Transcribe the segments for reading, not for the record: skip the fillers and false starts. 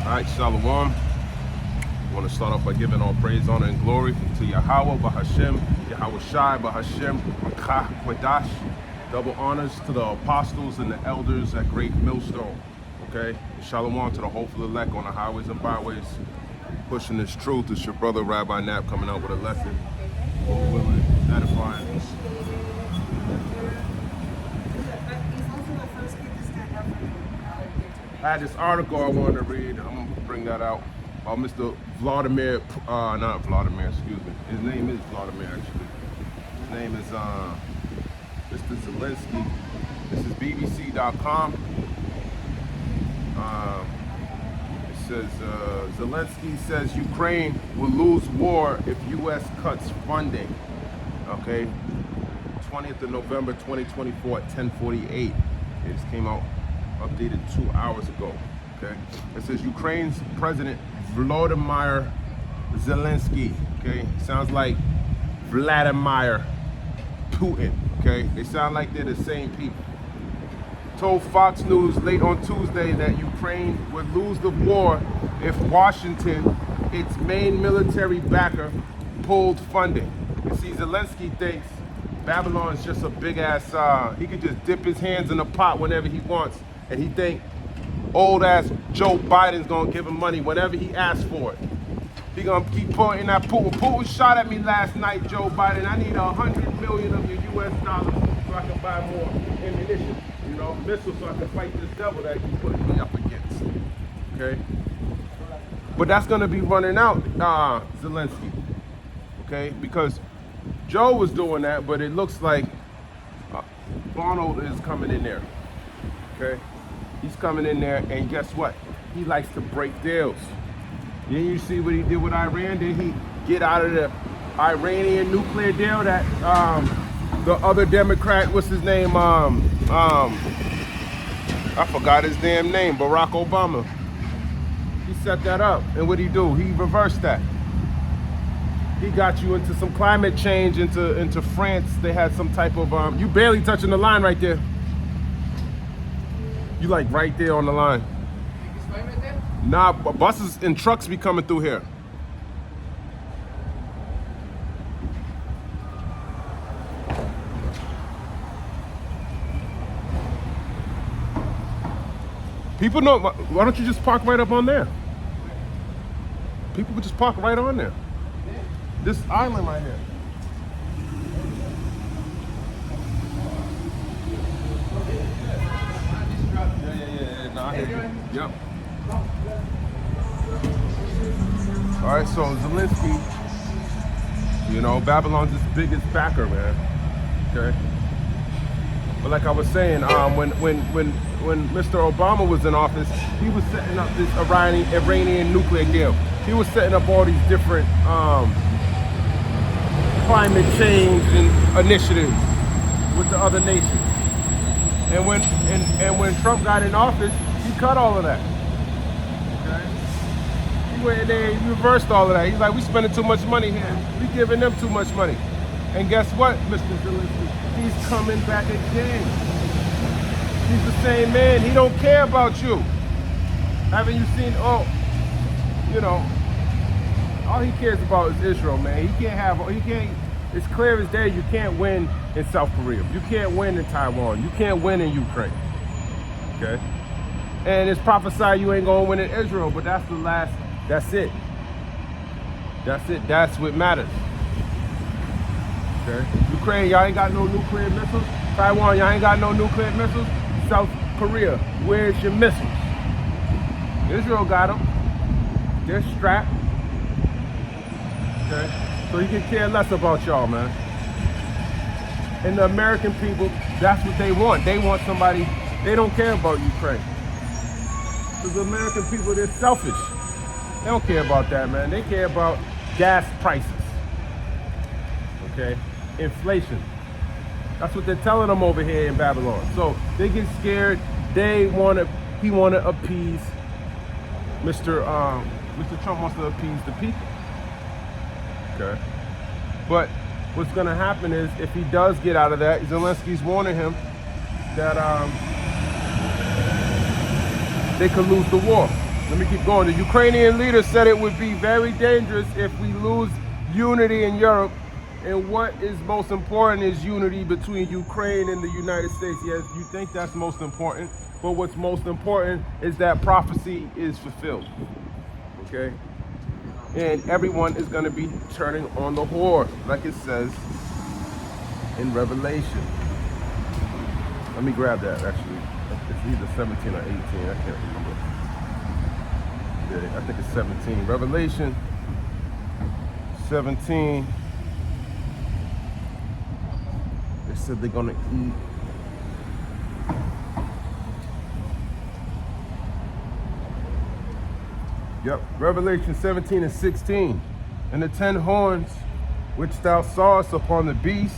All right, Shalom. I want to start off by giving all praise, honor, and glory to Yahweh, Bahashem, Yahweh Shai, Bahashem, Quadash. Double honors to the apostles and the elders at Great Millstone. Okay? Shalom to the hopeful elect on the highways and byways, pushing this truth. It's your brother, Rabbi Knapp, coming out with a lesson. Willing, edifying. I had this article I wanted to read. I'm going to bring that out. Mr. Vladimir, not Vladimir, excuse me. His name is Vladimir, actually. His name is Mr. Zelensky. This is BBC.com. It says, Zelensky says Ukraine will lose war if U.S. cuts funding. Okay, 20th of November 2024 at 10:48. It just came out, updated 2 hours ago. Okay, it says Ukraine's President Volodymyr Zelensky. Okay, sounds like Vladimir Putin. Okay, they sound like they're the same people. Told Fox News late on Tuesday that Ukraine would lose the war if Washington, its main military backer, pulled funding. You see, Zelensky thinks Babylon is just a big ass, he could just dip his hands in the pot whenever he wants, and he think old ass Joe Biden's gonna give him money whenever he asks for it. He gonna keep pointing at Putin. Putin shot at me last night, Joe Biden. I need 100 million of your US dollars so I can buy more ammunition, you know, missiles, so I can fight this devil that you putting me up against. Okay? But that's gonna be running out, Zelensky. Okay? Because Joe was doing that, but it looks like Arnold is coming in there. Okay? He's coming in there, and guess what? He likes to break deals. Then you see what he did with Iran. Did he get out of the Iranian nuclear deal that the other Democrat, what's his name? I forgot his damn name, Barack Obama. He set that up, and what'd he do? He reversed that. He got you into some climate change, into France. They had some type of, you barely touching the line right there. You like right there on the line. Nah, buses and trucks be coming through here. People know, why don't you just park right up on there? People could just park right on there. This island right here. Yeah. No, I hear you. Yep. All right, so Zelensky, you know, Babylon's his biggest backer, man. Okay. But like I was saying, when Mr. Obama was in office, he was setting up this Iranian nuclear deal. He was setting up all these different climate change and initiatives with the other nations. And when Trump got in office, he cut all of that. Okay? He went there, he reversed all of that. He's like, we spending too much money here. We giving them too much money. And guess what, Mr. Zelensky? He's coming back again. He's the same man. He don't care about you. Haven't you seen, you know, all he cares about is Israel, man. He can't, it's clear as day you can't win in South Korea. You can't win in Taiwan. You can't win in Ukraine. Okay? And it's prophesied you ain't gonna win in Israel, but that's it. That's it. That's what matters. Okay? Ukraine, y'all ain't got no nuclear missiles. Taiwan, y'all ain't got no nuclear missiles. South Korea, where's your missiles? Israel got them. They're strapped. Okay? So he can care less about y'all, man. And the American people, that's what they want. They want somebody, they don't care about Ukraine. Because the American people, they're selfish. They don't care about that, man. They care about gas prices. Okay? Inflation. That's what they're telling them over here in Babylon. So they get scared. He want to appease Mr. Trump wants to appease the people. Okay. But what's going to happen is if he does get out of that, Zelensky's warning him that they could lose the war. Let me keep going. The Ukrainian leader said it would be very dangerous if we lose unity in Europe. And what is most important is unity between Ukraine and the United States. Yes, you think that's most important, but what's most important is that prophecy is fulfilled. Okay? And everyone is going to be turning on the whore, like it says in Revelation. Let me grab that, actually. It's either 17 or 18. I can't remember. Yeah, I think it's 17. Revelation 17. They said they're going to eat. Yep, Revelation 17 and 16. And the 10 horns which thou sawest upon the beast,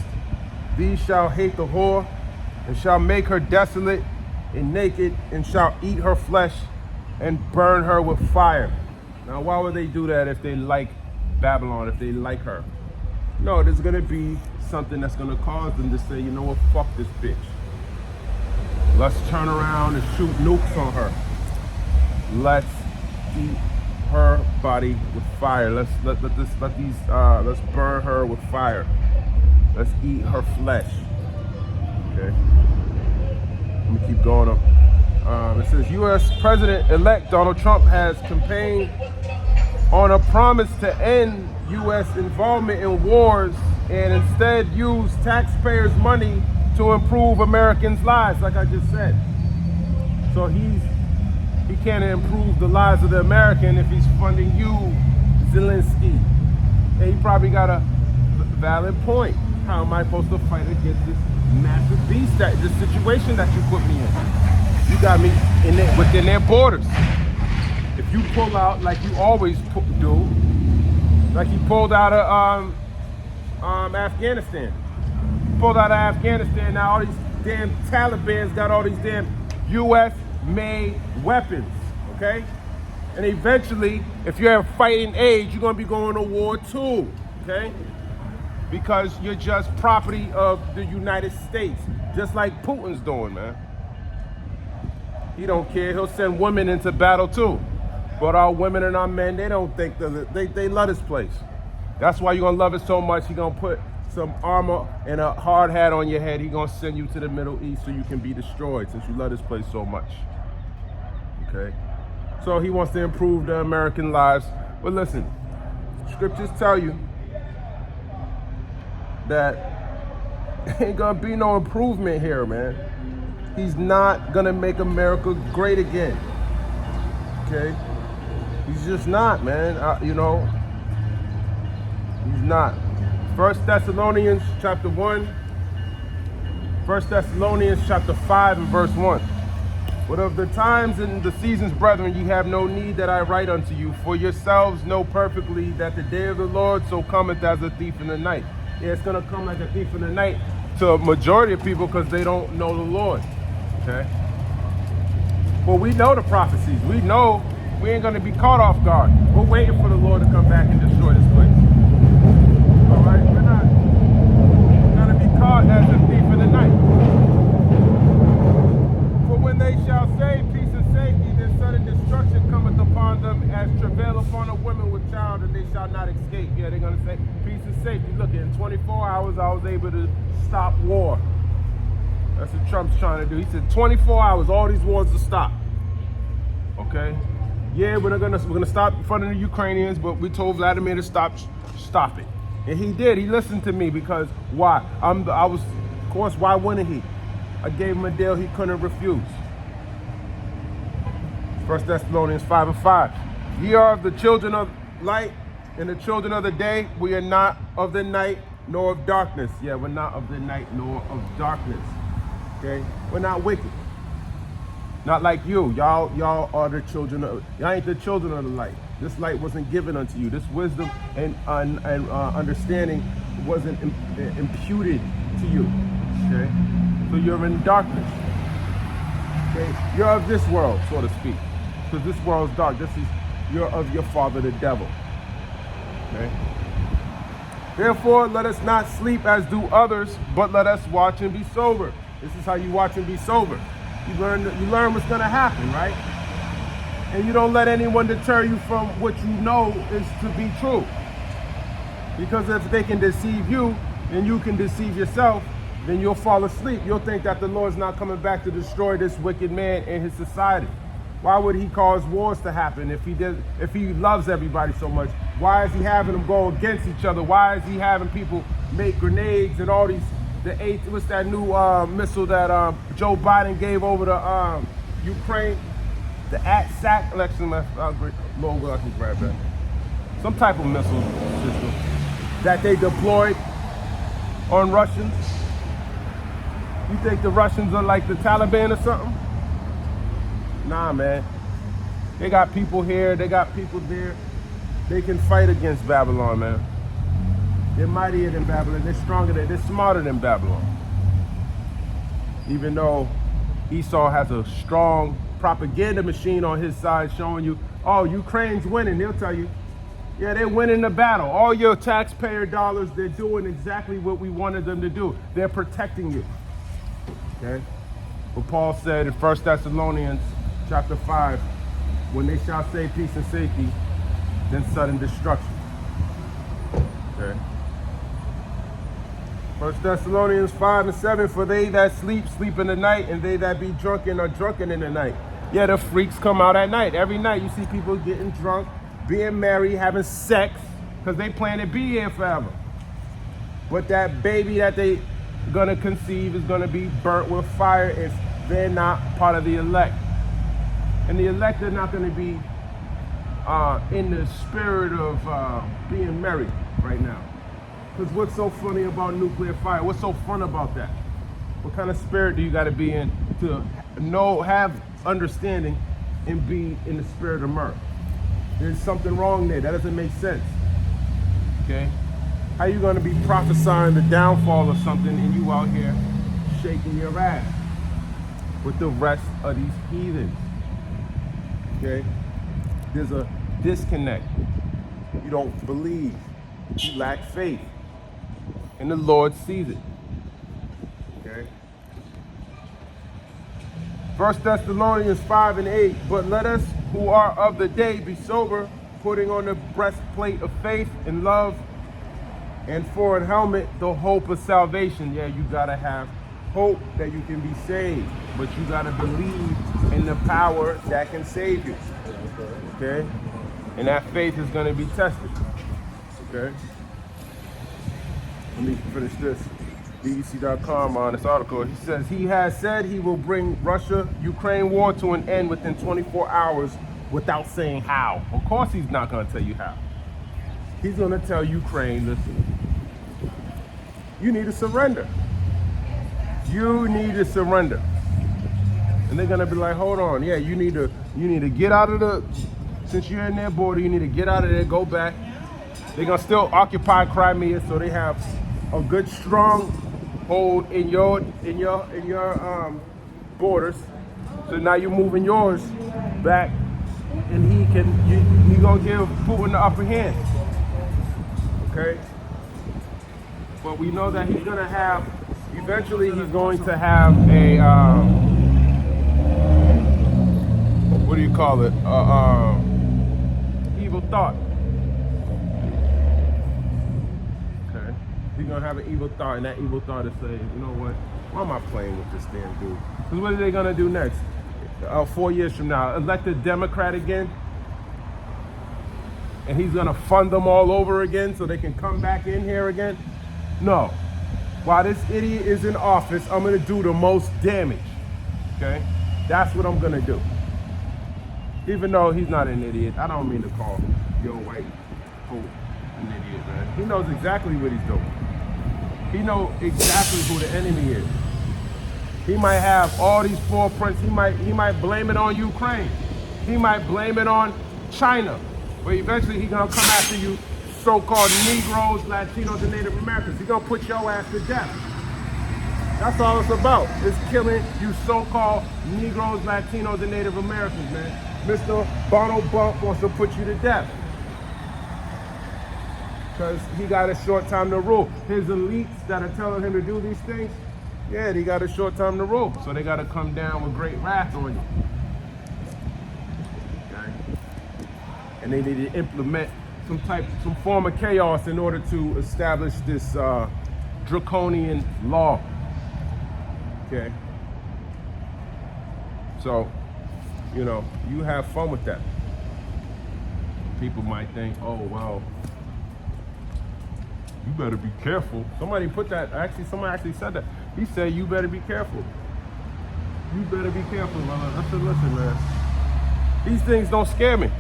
these shall hate the whore, and shall make her desolate and naked, and shall eat her flesh and burn her with fire. Now, why would they do that if they like Babylon, if they like her? No, there's gonna be something that's gonna cause them to say, you know what, fuck this bitch. Let's turn around and shoot nukes on her. Let's eat her body with fire. Let's burn her with fire. Let's eat her flesh. Okay. Let me keep going up. It says U.S. President-elect Donald Trump has campaigned on a promise to end U.S. involvement in wars and instead use taxpayers' money to improve Americans' lives, like I just said. So he can't improve the lives of the American if he's funding you, Zelensky. And he probably got a valid point. How am I supposed to fight against this massive beast, this situation that you put me in? You got me within their borders. If you pull out like you always do, like you pulled out of Afghanistan. Pulled out of Afghanistan, now all these damn Taliban's got all these damn US-made weapons, okay? And eventually, if you're at fighting age, you're gonna be going to war too, okay? Because you're just property of the United States, just like Putin's doing, man. He don't care, he'll send women into battle too. But our women and our men, they don't think they love this place. That's why you're gonna love it so much, he's gonna put some armor and a hard hat on your head. He's gonna send you to the Middle East so you can be destroyed since you love this place so much. Okay? So he wants to improve the American lives. But listen, scriptures tell you that ain't gonna be no improvement here, man. He's not gonna make America great again. Okay? He's just not, man. You know, he's not. 1 Thessalonians chapter 1. 1 Thessalonians chapter 5 and verse 1. But of the times and the seasons, brethren, ye have no need that I write unto you, for yourselves know perfectly that the day of the Lord so cometh as a thief in the night. Yeah, it's gonna come like a thief in the night to a majority of people because they don't know the Lord. Okay? Well, we know the prophecies. We know we ain't gonna be caught off guard. We're waiting for the Lord to come back and destroy this place. All right, we're not gonna be caught as a thief in the night. For when they shall say peace and safety, then sudden destruction cometh upon them as travail upon a woman with child, and they shall not escape. Yeah, they're gonna say peace and safety. Look, in 24 hours, I was able to stop war. That's what Trump's trying to do. He said 24 hours, all these wars will stop. Okay? Yeah, we're gonna stop in front of the Ukrainians, but we told Vladimir to stop it. And he did. He listened to me because why? Of course, why wouldn't he? I gave him a deal he couldn't refuse. 1 Thessalonians 5 and 5. Ye are of the children of light and the children of the day. We are not of the night nor of darkness. Yeah, we're not of the night nor of darkness. Okay? We're not wicked. Not like you. Y'all are the children of, y'all ain't the children of the light. This light wasn't given unto you. This wisdom and understanding wasn't imputed to you. Okay? So you're in darkness. Okay? You're of this world, so to speak. Because this world is dark. You're of your father, the devil. Okay? Therefore, let us not sleep as do others, but let us watch and be sober. This is how you watch and be sober. You learn what's going to happen, right? And you don't let anyone deter you from what you know is to be true. Because if they can deceive you, and you can deceive yourself, then you'll fall asleep. You'll think that the Lord's not coming back to destroy this wicked man and his society. Why would he cause wars to happen if he loves everybody so much? Why is he having them go against each other? Why is he having people make grenades and all these, what's that new missile that Joe Biden gave over to Ukraine? The ATSAT, Lord, I can grab that. Some type of missile system that they deployed on Russians. You think the Russians are like the Taliban or something? Nah, man. They got people here, they got people there. They can fight against Babylon, man. They're mightier than Babylon, they're stronger than, they're smarter than Babylon. Even though Esau has a strong propaganda machine on his side showing you, oh, Ukraine's winning, they'll tell you, yeah, they're winning the battle. All your taxpayer dollars, they're doing exactly what we wanted them to do. They're protecting you. Okay? What Paul said in 1 Thessalonians chapter 5, when they shall say peace and safety, then sudden destruction. Okay? 1 Thessalonians 5 and 7, for they that sleep, sleep in the night, and they that be drunken are drunken in the night. Yeah, the freaks come out at night. Every night you see people getting drunk, being married, having sex, because they plan to be here forever. But that baby that they gonna conceive is gonna be burnt with fire if they're not part of the elect. And the elect are not gonna be in the spirit of being married right now. Because what's so funny about nuclear fire? What's so fun about that? What kind of spirit do you gotta be in to have understanding and be in the spirit of mirth? There's something wrong there. That doesn't make sense. Okay? How you gonna be prophesying the downfall of something and you out here shaking your ass with the rest of these heathens? Okay? There's a disconnect. You don't believe. You lack faith. And the Lord sees it. Okay? 1 Thessalonians 5 and 8, but let us who are of the day be sober, putting on the breastplate of faith and love, and for a helmet, the hope of salvation. Yeah, you gotta have hope that you can be saved, but you gotta believe in the power that can save you. Okay? And that faith is gonna be tested. Okay? Let me finish this. BBC.com on this article. He says he has said he will bring Russia-Ukraine war to an end within 24 hours without saying how. Of course he's not going to tell you how. He's going to tell Ukraine, listen, you need to surrender. You need to surrender. And they're going to be like, hold on, yeah, you need to get out of the, since you're in their border, you need to get out of there, go back. They're going to still occupy Crimea, so they have a good strong hold in your borders. So now you're moving yours back, and he gonna give Putin the upper hand. Okay? But we know that he's gonna have, eventually he's going to have a what do you call it? Evil thought. He's gonna have an evil thought, and that evil thought is saying, you know what? Why am I playing with this damn dude? Because what are they gonna do next? 4 years from now, elect a Democrat again, and he's gonna fund them all over again so they can come back in here again? No. While this idiot is in office, I'm gonna do the most damage. Okay? That's what I'm gonna do. Even though he's not an idiot, I don't mean to call Joe White an idiot, man. He knows exactly what he's doing. He knows exactly who the enemy is. He might have all these foreprints. He might blame it on Ukraine. He might blame it on China. But eventually he's gonna come after you, so-called Negroes, Latinos, and Native Americans. He's gonna put your ass to death. That's all it's about. It's killing you so-called Negroes, Latinos, and Native Americans, man. Mr. Donald Bump wants to put you to death. Because he got a short time to rule. His elites that are telling him to do these things, yeah, they got a short time to rule. So they got to come down with great wrath on you. Okay? and they need to implement some form of chaos in order to establish this draconian law. Okay. So, you know, you have fun with that. People might think, oh, well, you better be careful. Somebody put that, somebody actually said that. He said, you better be careful. You better be careful, brother. I said, listen, man, these things don't scare me.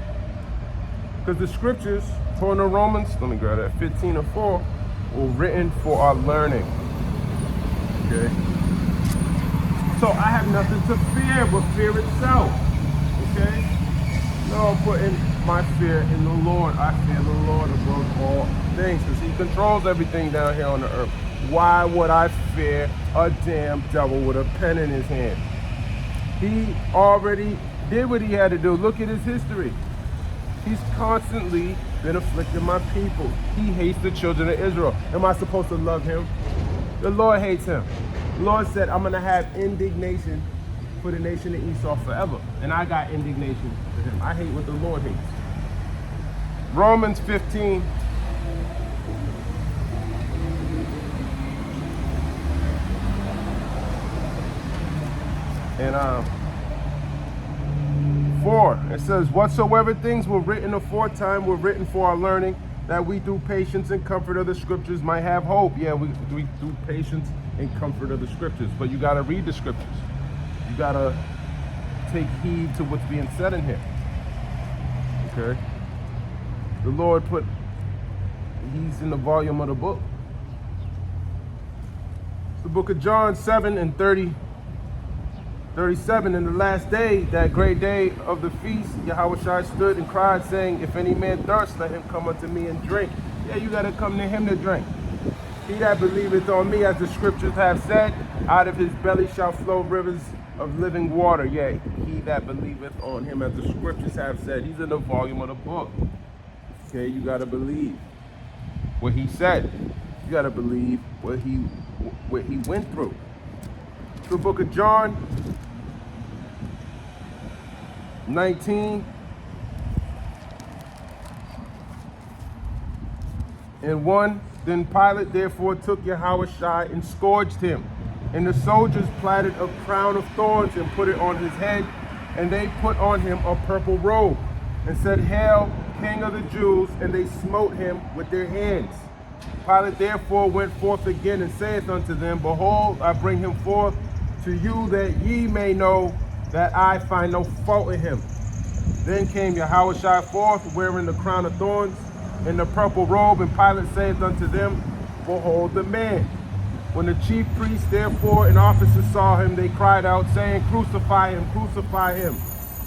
Because the scriptures, according to Romans, let me grab that, 15:4, were written for our learning. Okay? So I have nothing to fear but fear itself. Okay? No, I'm putting my fear in the Lord. I fear the Lord above all things, because he controls everything down here on the earth. Why would I fear a damn devil with a pen in his hand? He already did what he had to do. Look at his history. He's constantly been afflicting my people. He hates the children of Israel. Am I supposed to love him? The Lord hates him. The Lord said, I'm going to have indignation for the nation of Esau forever. And I got indignation for him. I hate what the Lord hates. Romans 15. And 4, it says, whatsoever things were written aforetime were written for our learning, that we through patience and comfort of the scriptures might have hope. Yeah, we through patience and comfort of the scriptures. But you got to read the scriptures. You got to take heed to what's being said in here. Okay? The Lord he's in the volume of the book. It's the book of John 7:37, in the last day, that great day of the feast, Yahushua stood and cried, saying, if any man thirst, let him come unto me and drink. Yeah, you got to come to him to drink. He that believeth on me, as the scriptures have said, out of his belly shall flow rivers of living water. Yeah, he that believeth on him, as the scriptures have said. He's in the volume of the book. Okay, you got to believe what he said. You got to believe what he went through. The book of John 19 and 1. Then Pilate therefore took Yahushua and scourged him. And the soldiers platted a crown of thorns and put it on his head. And they put on him a purple robe and said, Hail, King of the Jews! And they smote him with their hands. Pilate therefore went forth again and saith unto them, Behold, I bring him forth to you, that ye may know that I find no fault in him. Then came Yahushua forth, wearing the crown of thorns and the purple robe, and Pilate saith unto them, Behold the man. When the chief priests therefore and officers saw him, they cried out, saying, Crucify him, crucify him.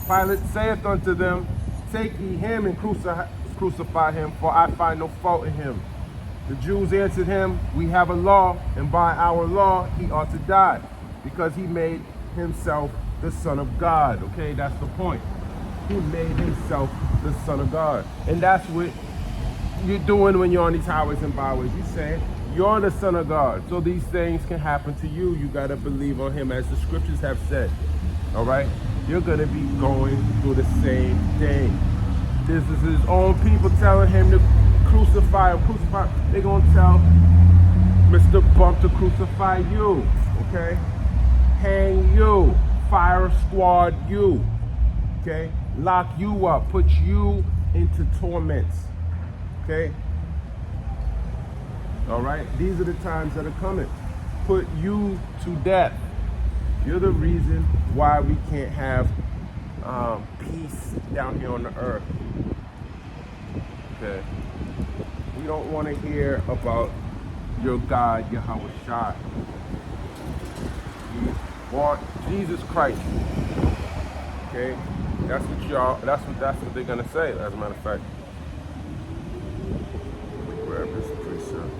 Pilate saith unto them, Take ye him and crucify him, for I find no fault in him. The Jews answered him, We have a law, and by our law he ought to die, because he made himself the Son of God. Okay, that's the point. He made himself the Son of God. And that's what you're doing when you're on these highways and byways. You're saying, you're the Son of God. So these things can happen to you. You got to believe on him, as the scriptures have said. All right? You're going to be going through the same thing. This is his own people telling him to crucify him, crucify. They're going to tell Mr. Bump to crucify you. Okay? Hang you, fire squad you, okay? Lock you up, put you into torments, okay? All right? These are the times that are coming. Put you to death. You're the reason why we can't have peace down here on the earth, okay? We don't want to hear about your God, Yahushua. Want Jesus Christ. Okay? That's what they're gonna say, as a matter of fact. Let me grab this precept.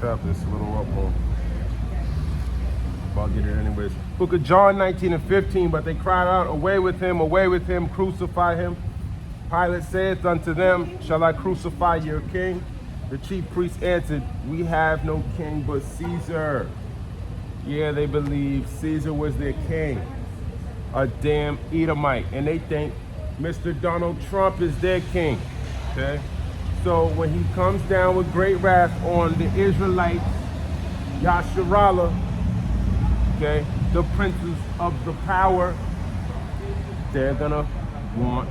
Chapter, it's a little up on I'll get it anyways. Book of John 19 and 15, but they cried out, away with him, crucify him. Pilate saith unto them, shall I crucify your king? The chief priests answered, we have no king but Caesar. Yeah, they believe Caesar was their king, a damn Edomite, and they think Mr. Donald Trump is their king, okay? So when he comes down with great wrath on the Israelites, Yasharallah, okay, the princes of the power, they're gonna want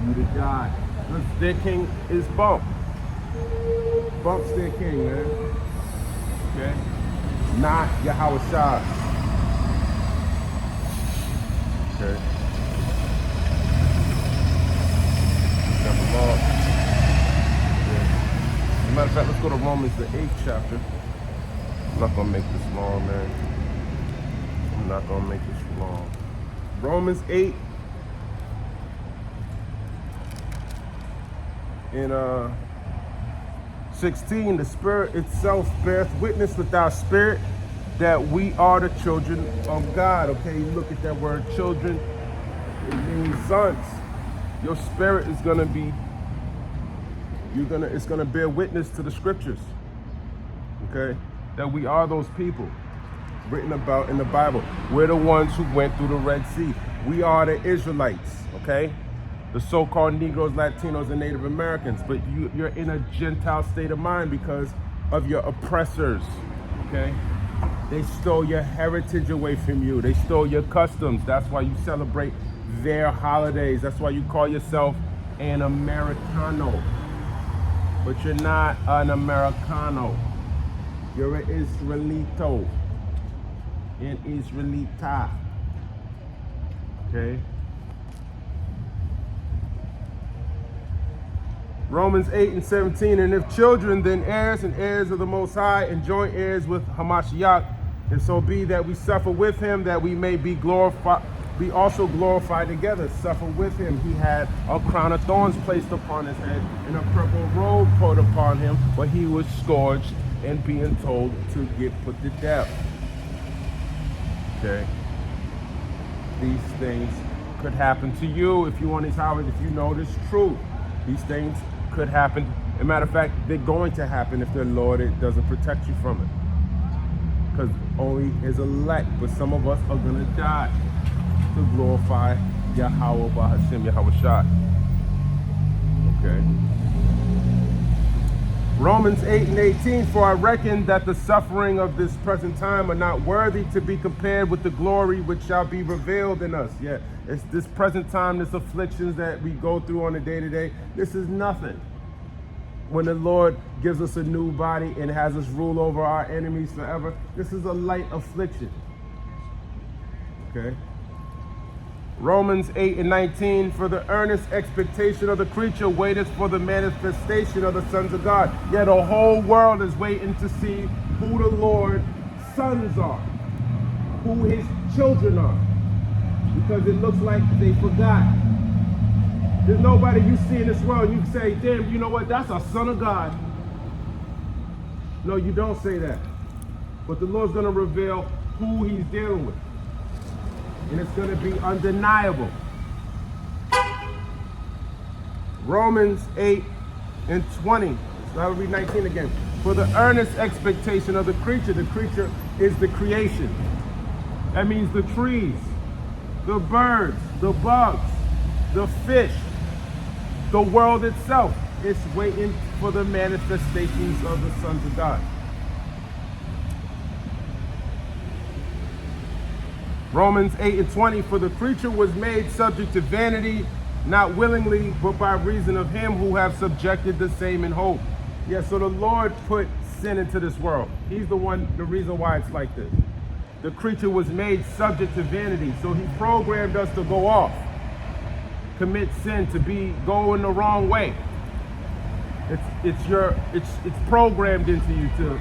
you to die. Because their king is Bump. Bump's their king, man. Okay? Not Yahweh Shah. Okay? As a matter of fact, let's go to Romans, the 8th chapter. I'm not gonna make this long, man. I'm not gonna make this long. Romans 8 in 16, the Spirit itself beareth witness with our spirit that we are the children of God. Okay, you look at that word children, it means sons. Your spirit is gonna be, it's gonna bear witness to the scriptures. Okay, that we are those people written about in the Bible. We're the ones who went through the Red Sea. We are the Israelites, okay? The so-called Negroes, Latinos, and Native Americans, but you're in a Gentile state of mind because of your oppressors, okay? They stole your heritage away from you. They stole your customs. That's why you celebrate their holidays. That's why you call yourself an Americano. But you're not an Americano. You're an Israelito, an Israelita, okay? Romans 8 and 17, and if children, then heirs and heirs of the Most High, and joint heirs with Hamashiach, and so be that we suffer with him, that we may be glorified, be also glorified together. Suffer with him. He had a crown of thorns placed upon his head, and a purple robe put upon him, but he was scourged and being told to get put to death. Okay? These things could happen to you if you want these hours, if you know this truth. These things could happen. As a matter of fact, they're going to happen if the Lord doesn't protect you from it. Because only his elect, but some of us are going to die to glorify Yahweh Bahashim, Yahweh Shah. Okay. Romans 8 and 18, for I reckon that the suffering of this present time are not worthy to be compared with the glory which shall be revealed in us. Yeah, it's this present time, this afflictions that we go through on a day-to-day. This is nothing. When the Lord gives us a new body and has us rule over our enemies forever, this is a light affliction. Okay. Romans 8 and 19, for the earnest expectation of the creature waiteth for the manifestation of the sons of God. Yet the whole world is waiting to see who the Lord's sons are, who his children are, because it looks like they forgot. There's nobody you see in this world, you say, damn, you know what, that's a son of God. No, you don't say that. But the Lord's gonna reveal who he's dealing with. And it's going to be undeniable. Romans 8 and 20. So I'll read 19 again. For the earnest expectation of the creature is the creation. That means the trees, the birds, the bugs, the fish, the world itself. It's waiting for the manifestations of the sons of God. Romans 8 and 20, for the creature was made subject to vanity, not willingly, but by reason of him who have subjected the same in hope. Yeah, so the Lord put sin into this world. He's the reason why it's like this. The creature was made subject to vanity, so he programmed us to go off, commit sin, to be going the wrong way. It's programmed into you to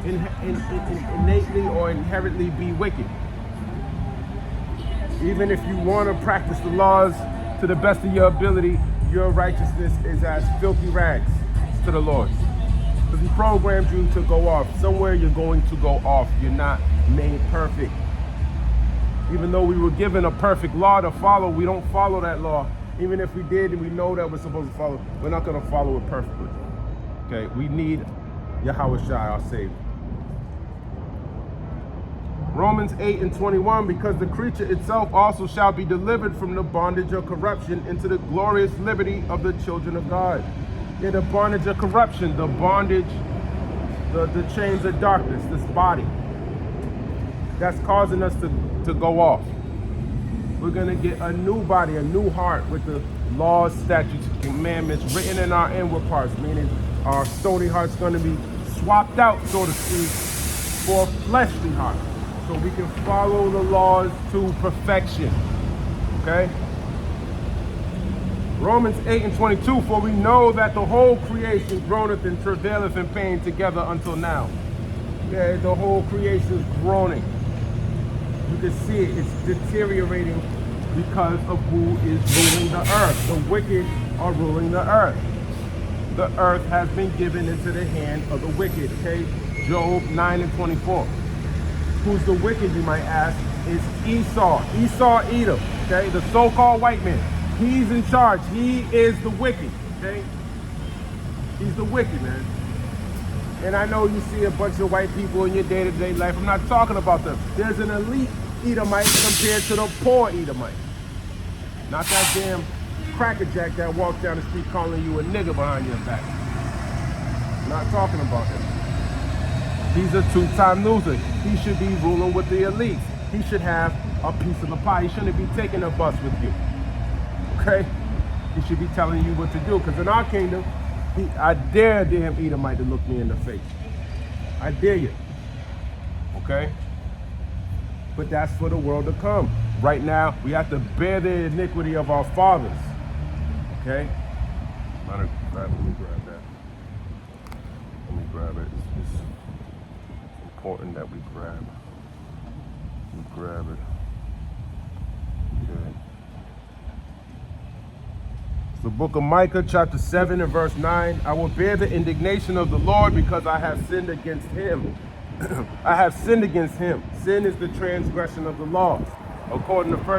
innately or inherently be wicked. Even if you want to practice the laws to the best of your ability, your righteousness is as filthy rags to the Lord. Because he programmed you to go off. Somewhere you're going to go off. You're not made perfect. Even though we were given a perfect law to follow, we don't follow that law. Even if we did and we know that we're supposed to follow, we're not going to follow it perfectly. Okay, we need Yahweh Shai, our Savior. Romans 8:21, because the creature itself also shall be delivered from the bondage of corruption into the glorious liberty of the children of God. Yeah, the bondage of corruption, the bondage, the chains of darkness, this body, that's causing us to go off. We're going to get a new body, a new heart with the laws, statutes, commandments written in our inward parts, meaning our stony heart's going to be swapped out, so to speak, for a fleshly heart, so we can follow the laws to perfection. Okay? Romans 8:22, for we know that the whole creation groaneth and travaileth in pain together until now. Yeah, the whole creation is groaning. You can see it, it's deteriorating because of who is ruling the earth. The wicked are ruling the earth. The earth has been given into the hand of the wicked, okay? Job 9:24. Who's the wicked, you might ask, is Esau. Esau Edom, okay? The so-called white man. He's in charge. He is the wicked, okay? He's the wicked, man. And I know you see a bunch of white people in your day-to-day life. I'm not talking about them. There's an elite Edomite compared to the poor Edomite. Not that damn crackerjack that walks down the street calling you a nigger behind your back. I'm not talking about him. He's a two-time loser. He should be ruling with the elites. He should have a piece of the pie. He shouldn't be taking a bus with you. Okay? He should be telling you what to do. Because in our kingdom, I dare damn Edomite to look me in the face. I dare you. Okay? But that's for the world to come. Right now, we have to bear the iniquity of our fathers. Okay? Let me grab that. Let me grab it. It's important that we grab it. Okay. The book of Micah, chapter 7 and verse 9. I will bear the indignation of the Lord because I have sinned against him. I have sinned against him. Sin is the transgression of the law. According to 1